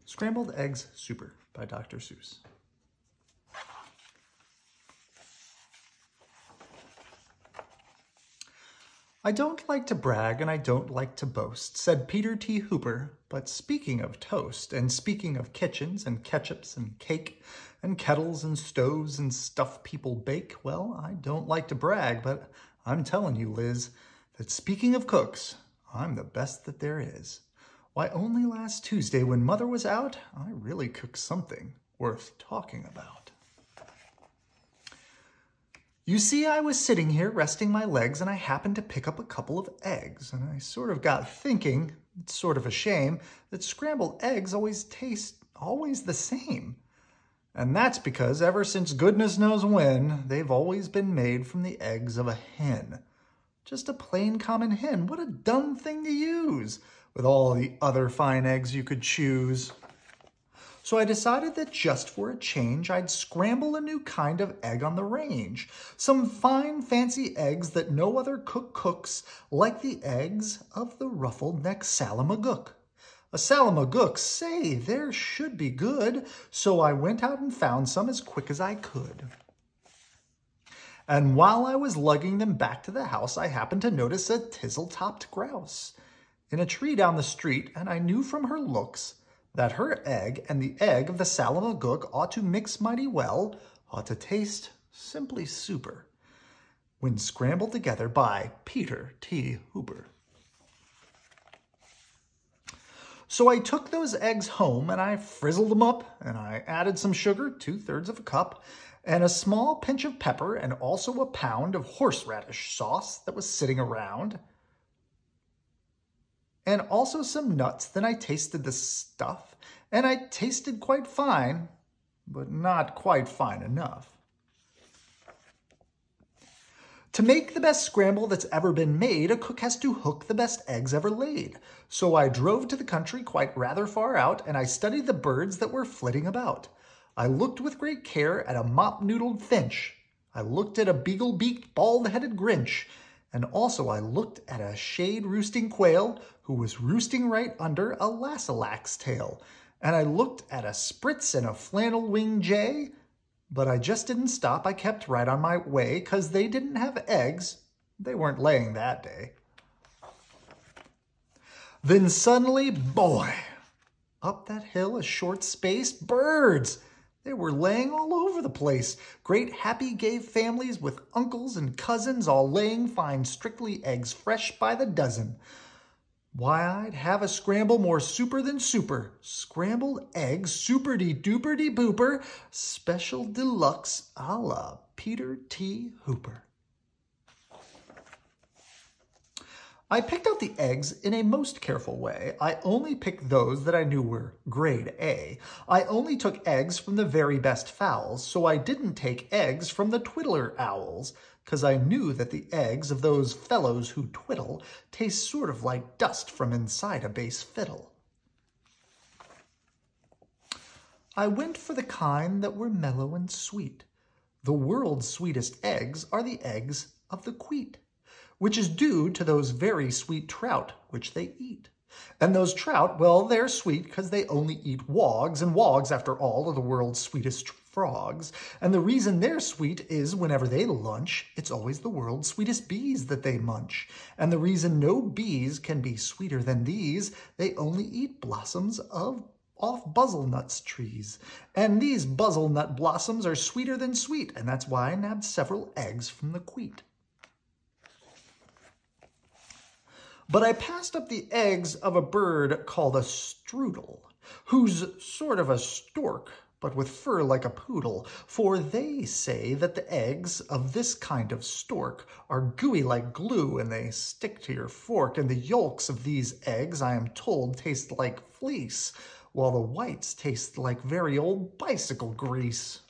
Scrambled Eggs Super by Dr. Seuss. I don't like to brag and I don't like to boast, said Peter T. Hooper. But speaking of toast, and speaking of kitchens and ketchups and cake and kettles and stoves and stuff people bake, well, I don't like to brag, but I'm telling you, Liz, that speaking of cooks, I'm the best that there is. Why, only last Tuesday when Mother was out, I really cooked something worth talking about. You see, I was sitting here resting my legs and I happened to pick up a couple of eggs, and I sort of got thinking, it's sort of a shame, that scrambled eggs always taste the same. And that's because ever since goodness knows when, they've always been made from the eggs of a hen. Just a plain common hen. What a dumb thing to use with all the other fine eggs you could choose. So I decided that just for a change, I'd scramble a new kind of egg on the range. Some fine, fancy eggs that no other cook cooks, like the eggs of the ruffled-neck Salamagook. A Salamagook, say, there should be good. So I went out and found some as quick as I could. And while I was lugging them back to the house, I happened to notice a tizzle-topped grouse in a tree down the street, and I knew from her looks that her egg and the egg of the Salamagook ought to mix mighty well, ought to taste simply super, when scrambled together by Peter T. Hooper. So I took those eggs home and I frizzled them up and I added some sugar, 2/3 of a cup, and a small pinch of pepper and also a pound of horseradish sauce that was sitting around, and also some nuts. Then I tasted the stuff, and I tasted quite fine, but not quite fine enough. To make the best scramble that's ever been made, a cook has to hook the best eggs ever laid. So I drove to the country quite rather far out, and I studied the birds that were flitting about. I looked with great care at a mop-noodled finch. I looked at a beagle-beaked, bald-headed grinch. And also I looked at a shade-roosting quail who was roosting right under a lassalax tail. And I looked at a spritz and a flannel-winged jay. But I just didn't stop. I kept right on my way, 'cause they didn't have eggs. They weren't laying that day. Then suddenly, boy, up that hill a short space, birds! They were laying all over the place. Great happy gay families with uncles and cousins, all laying fine strictly eggs fresh by the dozen. Why, I'd have a scramble more super than super. Scrambled eggs, super-de-duper-de-booper, special deluxe a la Peter T. Hooper. I picked out the eggs in a most careful way. I only picked those that I knew were grade A. I only took eggs from the very best fowls, so I didn't take eggs from the twiddler owls, 'cause I knew that the eggs of those fellows who twiddle taste sort of like dust from inside a bass fiddle. I went for the kind that were mellow and sweet. The world's sweetest eggs are the eggs of the queet, which is due to those very sweet trout which they eat. And those trout, well, they're sweet because they only eat wogs, and wogs, after all, are the world's sweetest frogs. And the reason they're sweet is whenever they lunch, it's always the world's sweetest bees that they munch. And the reason no bees can be sweeter than these, they only eat blossoms off buzzle-nuts trees. And these buzzle-nut blossoms are sweeter than sweet, and that's why I nabbed several eggs from the queet. But I passed up the eggs of a bird called a strudel, who's sort of a stork, but with fur like a poodle, for they say that the eggs of this kind of stork are gooey like glue, and they stick to your fork, and the yolks of these eggs, I am told, taste like fleece, while the whites taste like very old bicycle grease.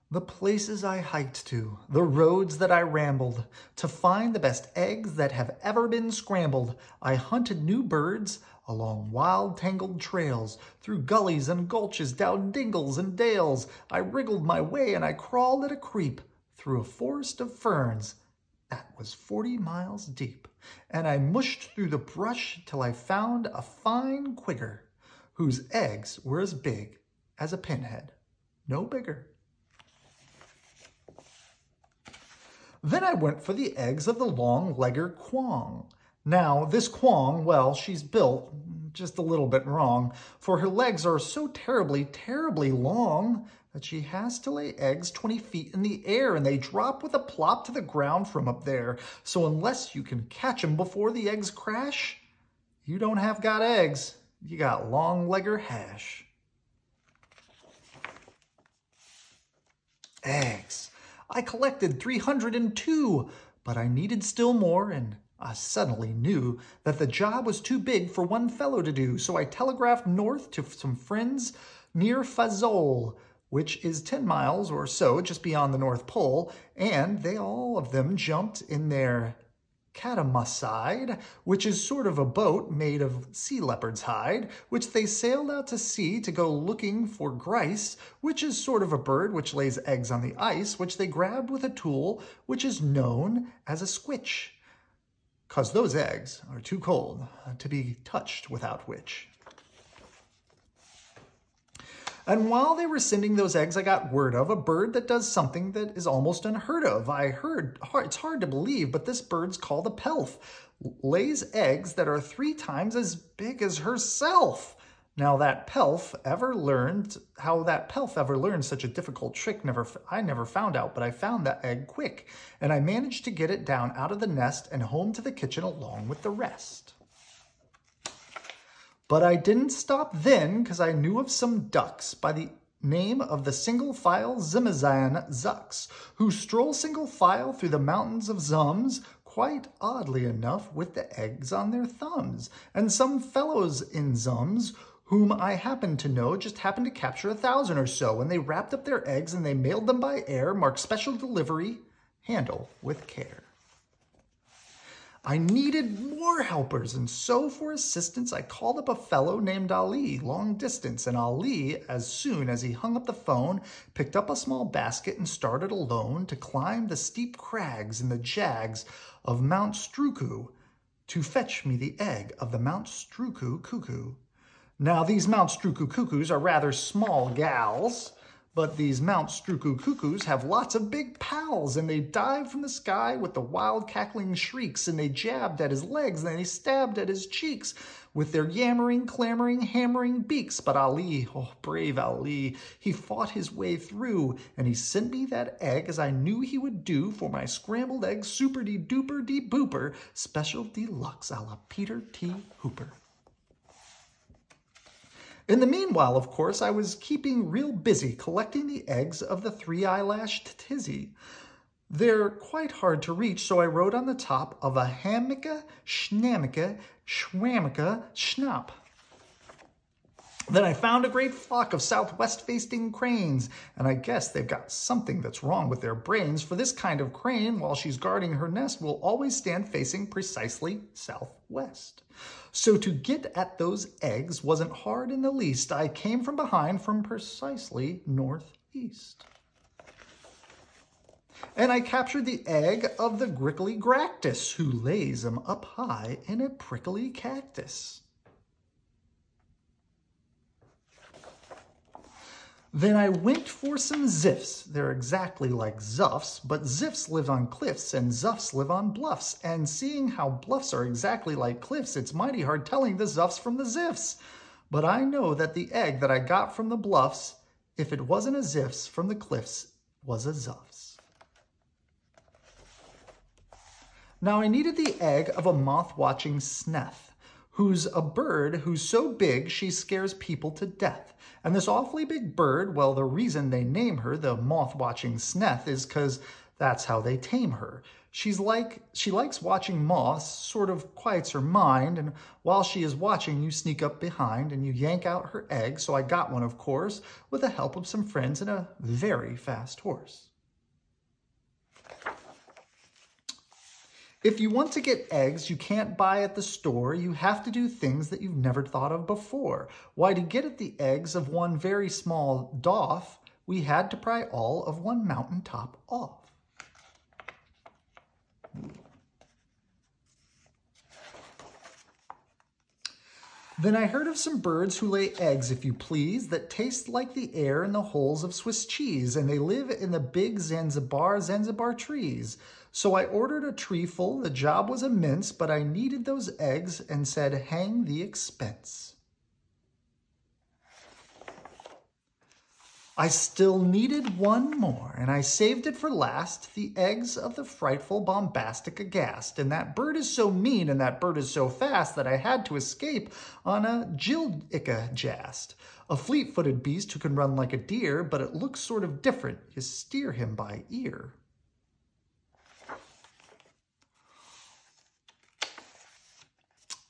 The places I hiked to, the roads that I rambled, to find the best eggs that have ever been scrambled. I hunted new birds along wild tangled trails, through gullies and gulches, down dingles and dales. I wriggled my way and I crawled at a creep through a forest of ferns That was 40 miles deep, and I mushed through the brush till I found a fine quigger, whose eggs were as big as a pinhead, no bigger. Then I went for the eggs of the long-legger quong. Now, this quong, well, she's built just a little bit wrong, for her legs are so terribly, terribly long that she has to lay eggs 20 feet in the air, and they drop with a plop to the ground from up there. So unless you can catch them before the eggs crash, you don't have got eggs. You got long-legger hash. Eggs. I collected 302, but I needed still more, and I suddenly knew that the job was too big for one fellow to do, so I telegraphed north to some friends near Fazol, which is 10 miles or so just beyond the North Pole, and they all of them jumped in their catamasside, which is sort of a boat made of sea leopard's hide, which they sailed out to sea to go looking for grice, which is sort of a bird which lays eggs on the ice, which they grabbed with a tool which is known as a squitch, 'cause those eggs are too cold to be touched without which. And while they were sending those eggs, I got word of a bird that does something that is almost unheard of. I heard, it's hard to believe, but this bird's called a pelf. Lays eggs that are 3 times as big as herself. Now how that pelf ever learned such a difficult trick, I never found out, but I found that egg quick. And I managed to get it down out of the nest and home to the kitchen along with the rest. But I didn't stop then, because I knew of some ducks by the name of the single-file Zimazan Zucks, who stroll single file through the mountains of Zums, quite oddly enough, with the eggs on their thumbs. And some fellows in Zums, whom I happened to know, just happened to capture 1,000 or so, and they wrapped up their eggs and they mailed them by air, marked special delivery, handle with care. I needed more helpers, and so for assistance, I called up a fellow named Ali, long distance, and Ali, as soon as he hung up the phone, picked up a small basket and started alone to climb the steep crags and the jags of Mount Struku to fetch me the egg of the Mount Struku cuckoo. Now, these Mount Struku cuckoos are rather small gals, but these Mount Struku cuckoos have lots of big pals, and they dive from the sky with the wild cackling shrieks, and they jabbed at his legs, and they stabbed at his cheeks with their yammering, clamoring, hammering beaks. But Ali, oh, brave Ali, he fought his way through, and he sent me that egg as I knew he would do for my scrambled egg super-de-duper-de-booper special deluxe a la Peter T. Hooper. In the meanwhile, of course, I was keeping real busy collecting the eggs of the 3-eyelashed tizzy. They're quite hard to reach, so I wrote on the top of a hammica, schnammica, schwammica, schnapp. Then I found a great flock of southwest-facing cranes, and I guess they've got something that's wrong with their brains, for this kind of crane, while she's guarding her nest, will always stand facing precisely southwest. So to get at those eggs wasn't hard in the least. I came from behind from precisely northeast. And I captured the egg of the grickly gractus, who lays them up high in a prickly cactus. Then I went for some ziffs. They're exactly like zuffs, but ziffs live on cliffs and zuffs live on bluffs. And seeing how bluffs are exactly like cliffs, it's mighty hard telling the zuffs from the ziffs. But I know that the egg that I got from the bluffs, if it wasn't a ziffs from the cliffs, was a zuffs. Now I needed the egg of a moth-watching sneth, who's a bird who's so big she scares people to death. And this awfully big bird, well, the reason they name her the moth-watching sneth is because that's how they tame her. She likes watching moths, sort of quiets her mind, and while she is watching, you sneak up behind and you yank out her egg. So I got one, of course, with the help of some friends and a very fast horse. If you want to get eggs you can't buy at the store, you have to do things that you've never thought of before. Why, to get at the eggs of one very small doff, we had to pry all of one mountain top off. Then I heard of some birds who lay eggs, if you please, that taste like the air in the holes of Swiss cheese, and they live in the big Zanzibar trees. So I ordered a tree full. The job was immense, but I needed those eggs and said, hang the expense. I still needed one more, and I saved it for last, the eggs of the frightful bombastic aghast. And that bird is so mean, and that bird is so fast, that I had to escape on a jast, a fleet-footed beast who can run like a deer, but it looks sort of different. You steer him by ear.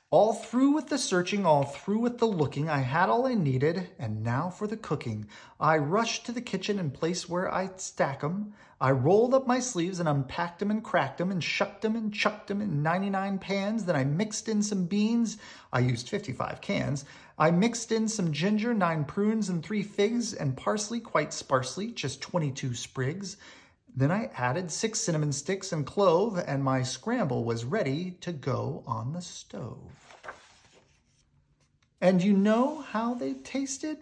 All through with the searching, all through with the looking, I had all I needed, and now for the cooking. I rushed to the kitchen and place where I'd stack 'em. I rolled up my sleeves and unpacked 'em and cracked 'em and shucked 'em and chucked 'em in 99 pans. Then I mixed in some beans. I used 55 cans. I mixed in some ginger, 9 prunes, and 3 figs, and parsley quite sparsely, just 22 sprigs. Then I added 6 cinnamon sticks and clove, and my scramble was ready to go on the stove. And you know how they tasted?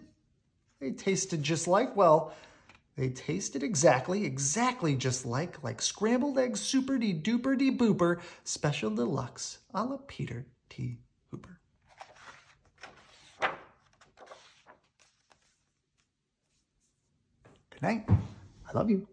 They tasted just like, well, they tasted exactly just like scrambled eggs super-de-duper-de-booper, special deluxe a la Peter T. Hooper. Good night. I love you.